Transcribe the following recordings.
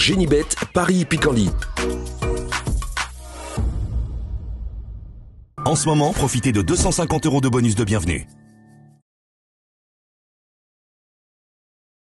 Génibet, Paris-Picardie. En ce moment, profitez de 250 € de bonus de bienvenue.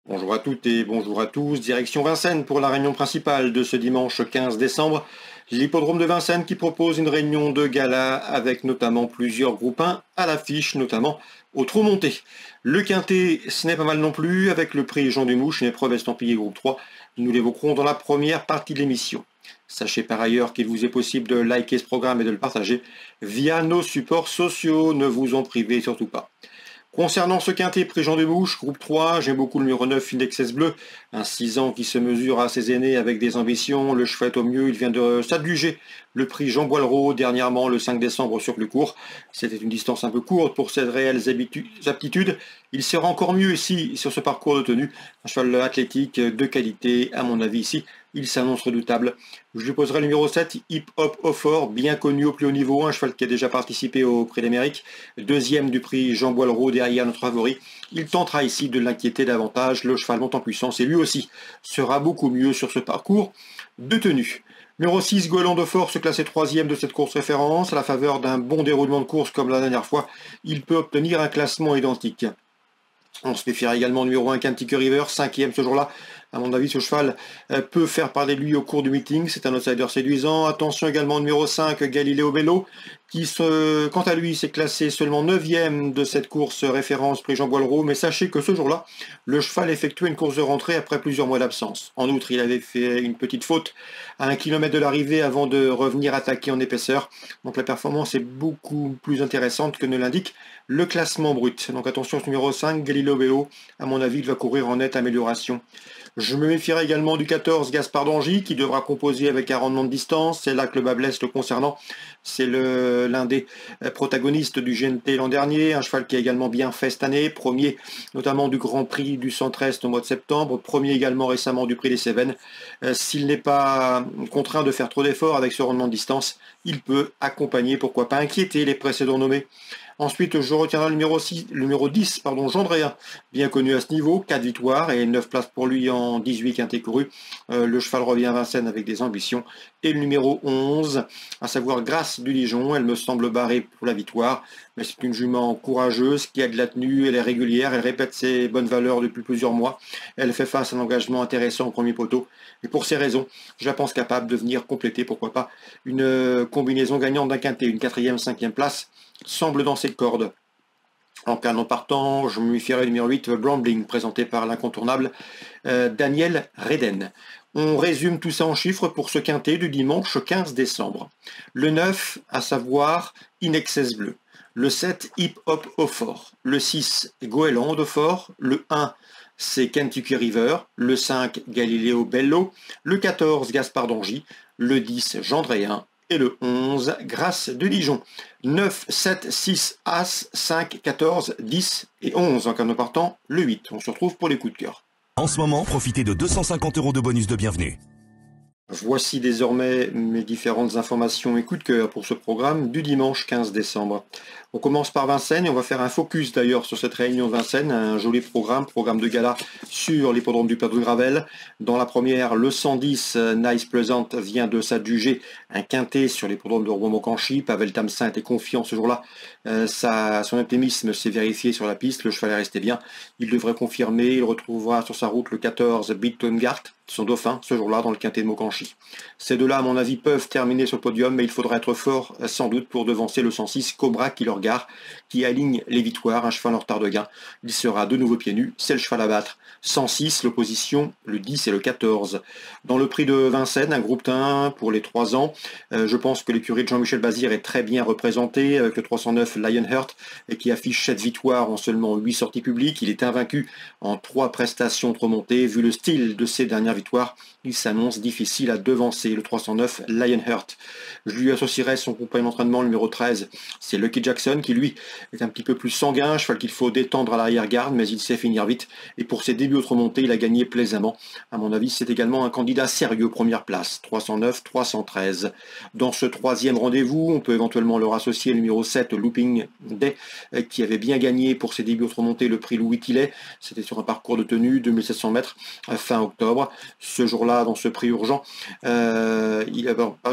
Bonjour à toutes et bonjour à tous, direction Vincennes pour la réunion principale de ce dimanche 15 décembre. L'hippodrome de Vincennes qui propose une réunion de gala avec notamment plusieurs groupes 1 à l'affiche, notamment au trot monté. Le quintet, ce n'est pas mal non plus, avec le prix Jean Dumouche, une épreuve estampillée groupe 3. Nous l'évoquerons dans la première partie de l'émission. Sachez par ailleurs qu'il vous est possible de liker ce programme et de le partager via nos supports sociaux, ne vous en privez surtout pas. Concernant ce quintet, prix Jean Dumouche, groupe 3, j'aime beaucoup le numéro 9, Indexes Bleu, un 6 ans qui se mesure à ses aînés avec des ambitions, le cheval est au mieux, il vient de s'adjuger le prix Jean Boileau dernièrement le 5 décembre sur plus court. C'était une distance un peu courte pour ses réelles aptitudes, il sera encore mieux ici sur ce parcours de tenue, un cheval athlétique de qualité, à mon avis ici, il s'annonce redoutable. Je lui poserai le numéro 7, Hip Hop Offer, bien connu au plus haut niveau, un cheval qui a déjà participé au Prix d'Amérique, deuxième du prix Jean Boileau derrière notre favori. Il tentera ici de l'inquiéter davantage, le cheval monte en puissance et lui aussi sera beaucoup mieux sur ce parcours de tenue. Numéro 6, Goéland de Force, classé 3e de cette course référence, à la faveur d'un bon déroulement de course comme la dernière fois, il peut obtenir un classement identique. On se méfiera également numéro 1, Kentucky River, 5e ce jour-là. À mon avis, ce cheval peut faire parler de lui au cours du meeting. C'est un outsider séduisant. Attention également au numéro 5, Galileo Bello, qui, quant à lui, s'est classé seulement 9e de cette course référence prix Jean Boileau. Mais sachez que ce jour-là, le cheval effectuait une course de rentrée après plusieurs mois d'absence. En outre, il avait fait une petite faute à 1 km de l'arrivée avant de revenir attaquer en épaisseur. Donc la performance est beaucoup plus intéressante que ne l'indique le classement brut. Donc attention, ce numéro 5, Galileo Bello, à mon avis, il va courir en nette amélioration. Je me méfierai également du 14, Gaspard d'Angy, qui devra composer avec un rendement de distance. C'est là que le bas blesse le concernant. C'est l'un des protagonistes du GNT l'an dernier. Un cheval qui a également bien fait cette année. Premier notamment du Grand Prix du Centre-Est au mois de septembre. Premier également récemment du Prix des Cévennes. S'il n'est pas contraint de faire trop d'efforts avec ce rendement de distance, il peut accompagner, pourquoi pas inquiéter les précédents nommés. Ensuite, je retiendrai le numéro 10, Jean Dréa, bien connu à ce niveau, 4 victoires et 9 places pour lui en 18 quintés courus. Le cheval revient à Vincennes avec des ambitions. Et le numéro 11, à savoir Grâce du Dijon, elle me semble barrée pour la victoire, mais c'est une jument courageuse qui a de la tenue, elle est régulière, elle répète ses bonnes valeurs depuis plusieurs mois. Elle fait face à un engagement intéressant au premier poteau. Et pour ces raisons, je la pense capable de venir compléter, pourquoi pas, une combinaison gagnante d'un quintet, une 4e, 5e place, semble dans cette corde. En canon partant, je me méfierai du numéro 8, Brambling, présenté par l'incontournable Daniel Reden. On résume tout ça en chiffres pour ce quintet du dimanche 15 décembre. Le 9, à savoir Indexes Bleu. Le 7, Hip Hop Offer. Le 6, Goéland de Fort. Le 1, c'est Kentucky River. Le 5, Galileo Bello. Le 14, Gaspard d'Angy. Le 10, Jean Dréa. Et le 11, Grâce de Dijon. 9, 7, 6, As, 5, 14, 10 et 11 en canon partant, le 8. On se retrouve pour les coups de cœur. En ce moment, profitez de 250 € de bonus de bienvenue. Voici désormais mes différentes informations et coups de cœur pour ce programme du dimanche 15 décembre. On commence par Vincennes et on va faire un focus d'ailleurs sur cette réunion Vincennes, un joli programme de gala sur l'hippodrome du Père de Gravel. Dans la première, le 110 Nice Pleasant vient de s'adjuger un quintet sur l'hippodrome de Rouen-Mocanchi. Pavel Tamsin était confiant ce jour-là. Son optimisme s'est vérifié sur la piste, le cheval est resté bien. Il devrait confirmer, il retrouvera sur sa route le 14 Bittengart, son dauphin, ce jour-là dans le quintet de Mocanchi. Ces deux-là, à mon avis, peuvent terminer sur le podium, mais il faudra être fort, sans doute, pour devancer le 106 Cobra qui leur gare, qui aligne les victoires, un cheval en retard de gain. Il sera de nouveau pieds nus, c'est le cheval à battre. 106, l'opposition, le 10 et le 14. Dans le prix de Vincennes, un groupe 1 pour les 3 ans. Je pense que l'écurie de Jean-Michel Bazir est très bien représentée, avec le 309 Lionheart, qui affiche 7 victoires en seulement 8 sorties publiques. Il est invaincu en 3 prestations de remontée. Vu le style de ses dernières victoires, il s'annonce difficile à devancer, le 309 Lionheart. Je lui associerai son compagnon d'entraînement, le numéro 13, c'est Lucky Jackson, qui lui est un petit peu plus sanguin, cheval qu'il faut détendre à l'arrière-garde, mais il sait finir vite. Et pour ses débuts autre montée, il a gagné plaisamment. À mon avis, c'est également un candidat sérieux aux premières places, 309, 313. Dans ce troisième rendez-vous, on peut éventuellement leur associer le numéro 7, Looping Day, qui avait bien gagné pour ses débuts autre montée le prix Louis Tillet. C'était sur un parcours de tenue, 2700 mètres, fin octobre. Ce jour-là, dans ce prix urgent, ce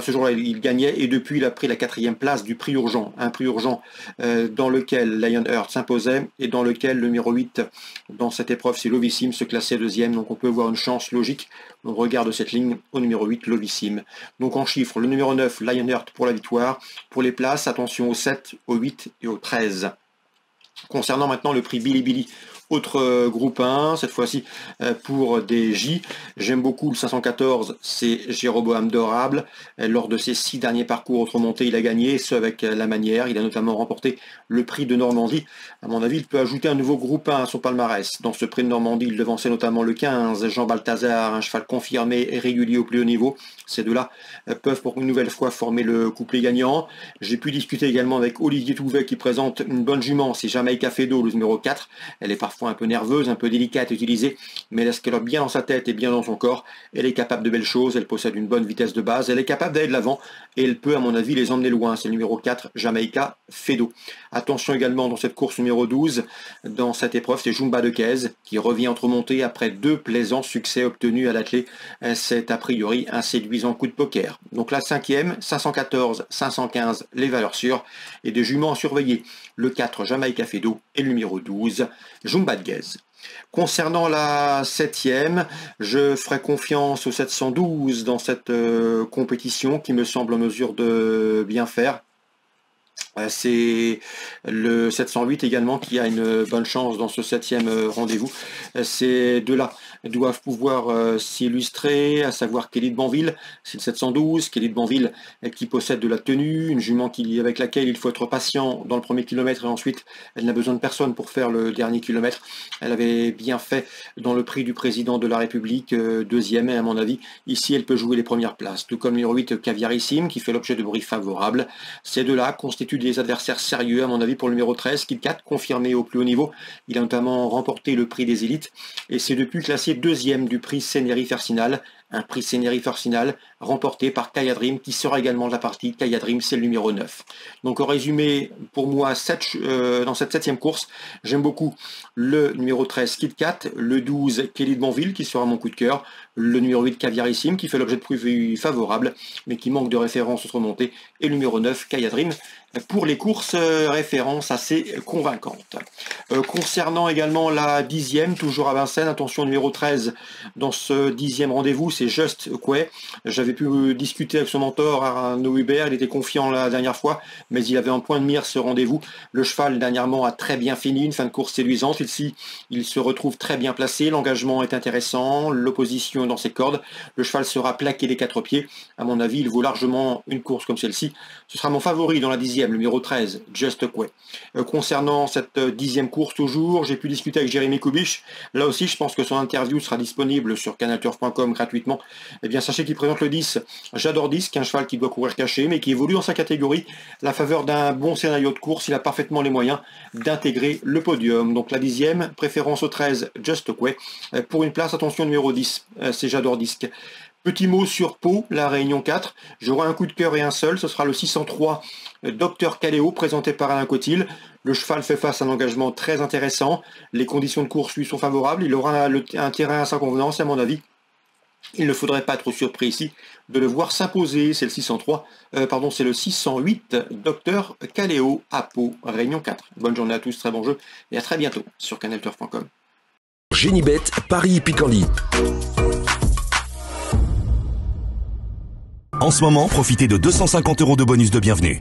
jour-là, il gagnait et depuis, il a pris la 4e place du prix urgent. Un prix urgent dans lequel Lionheart s'imposait et dans lequel le numéro 8 dans cette épreuve, c'est Lovissime, se classait 2e. Donc on peut voir une chance logique. On regarde cette ligne au numéro 8, Lovissime. Donc en chiffres, le numéro 9, Lionheart pour la victoire. Pour les places, attention au 7, au 8 et au 13. Concernant maintenant le prix Bilibili, autre groupe 1, cette fois-ci pour des J. J'aime beaucoup le 514, c'est Jéroboam Dorable. Lors de ses 6 derniers parcours autre montée, il a gagné, ce avec la manière. Il a notamment remporté le prix de Normandie. À mon avis, il peut ajouter un nouveau groupe 1 à son palmarès. Dans ce prix de Normandie, il devançait notamment le 15, Jean Balthazar, un cheval confirmé et régulier au plus haut niveau. Ces deux-là peuvent pour une nouvelle fois former le couplet gagnant. J'ai pu discuter également avec Olivier Touvet qui présente une bonne jument, c'est Jamaica Fedo, le numéro 4. Elle est parfois un peu nerveuse, un peu délicate à utiliser, mais elle escalope bien dans sa tête et bien dans son corps. Elle est capable de belles choses, elle possède une bonne vitesse de base, elle est capable d'aller de l'avant et elle peut à mon avis les emmener loin. C'est le numéro 4, Jamaica Fedo. Attention également dans cette course numéro 12, dans cette épreuve, c'est Jumba de Kez qui revient entre montées après 2 plaisants succès obtenus à l'attelé. C'est a priori un séduisant coup de poker. Donc la 5e, 514, 515, les valeurs sûres et des juments à surveiller. Le 4, Jamaica Fedo et le numéro 12, Jumba de Kez. Concernant la 7e, je ferai confiance au 712 dans cette compétition qui me semble en mesure de bien faire. C'est le 708 également qui a une bonne chance dans ce 7e rendez-vous. Ces deux-là doivent pouvoir s'illustrer, à savoir Kelly de Banville, c'est le 712, Kelly de Banville qui possède de la tenue, une jument avec laquelle il faut être patient dans le premier kilomètre et ensuite elle n'a besoin de personne pour faire le dernier kilomètre. Elle avait bien fait dans le prix du président de la République, 2e et à mon avis, ici elle peut jouer les premières places, tout comme le numéro 8 Caviarissime qui fait l'objet de bruits favorables. Ces deux-là constituent des adversaires sérieux à mon avis pour le numéro 13, Kit Kat, confirmé au plus haut niveau. Il a notamment remporté le prix des élites et c'est depuis classé 2e du prix Sénéry Fercinal, un prix Sénéry Fercinal remporté par Kaya Dream qui sera également de la partie. Kaya Dream, c'est le numéro 9. Donc en résumé, pour moi, dans cette 7e course, j'aime beaucoup le numéro 13 Kit Kat, le 12 Kelly de Banville qui sera mon coup de cœur, le numéro 8 Caviarissime qui fait l'objet de prix favorables mais qui manque de référence sur montée et le numéro 9 Kaya Dream pour les courses références assez convaincantes. Concernant également la 10e, toujours à Vincennes, attention numéro 13 dans ce 10e rendez-vous, c'est Just Quay. J'avais pu discuter avec son mentor Arnaud Hubert, il était confiant la dernière fois, mais il avait un point de mire ce rendez-vous. Le cheval dernièrement a très bien fini, une fin de course séduisante, ici il se retrouve très bien placé, l'engagement est intéressant, l'opposition dans ses cordes, le cheval sera plaqué des 4 pieds, à mon avis il vaut largement une course comme celle-ci. Ce sera mon favori dans la 10e, le numéro 13, Just Quay. Concernant cette 10e course toujours, j'ai pu discuter avec Jérémy Koubich. Là aussi, je pense que son interview sera disponible sur canalturf.com gratuitement. Eh bien, sachez qu'il présente le 10, J'adore 10, qui est un cheval qui doit courir caché, mais qui évolue dans sa catégorie. La faveur d'un bon scénario de course, il a parfaitement les moyens d'intégrer le podium. Donc la 10e, préférence au 13, Just Quay. Pour une place, attention, numéro 10, c'est J'adore Disque. Petit mot sur Pau, la Réunion 4. J'aurai un coup de cœur et un seul. Ce sera le 603 Dr Caléo, présenté par Alain Cotil. Le cheval fait face à un engagement très intéressant. Les conditions de course lui sont favorables. Il aura un terrain à sa convenance, à mon avis. Il ne faudrait pas être surpris ici de le voir s'imposer. C'est le 608 Dr Caléo à Pau, Réunion 4. Bonne journée à tous, très bon jeu et à très bientôt sur canalturf.com. Génibet, Paris Picardie. En ce moment, profitez de 250 € de bonus de bienvenue.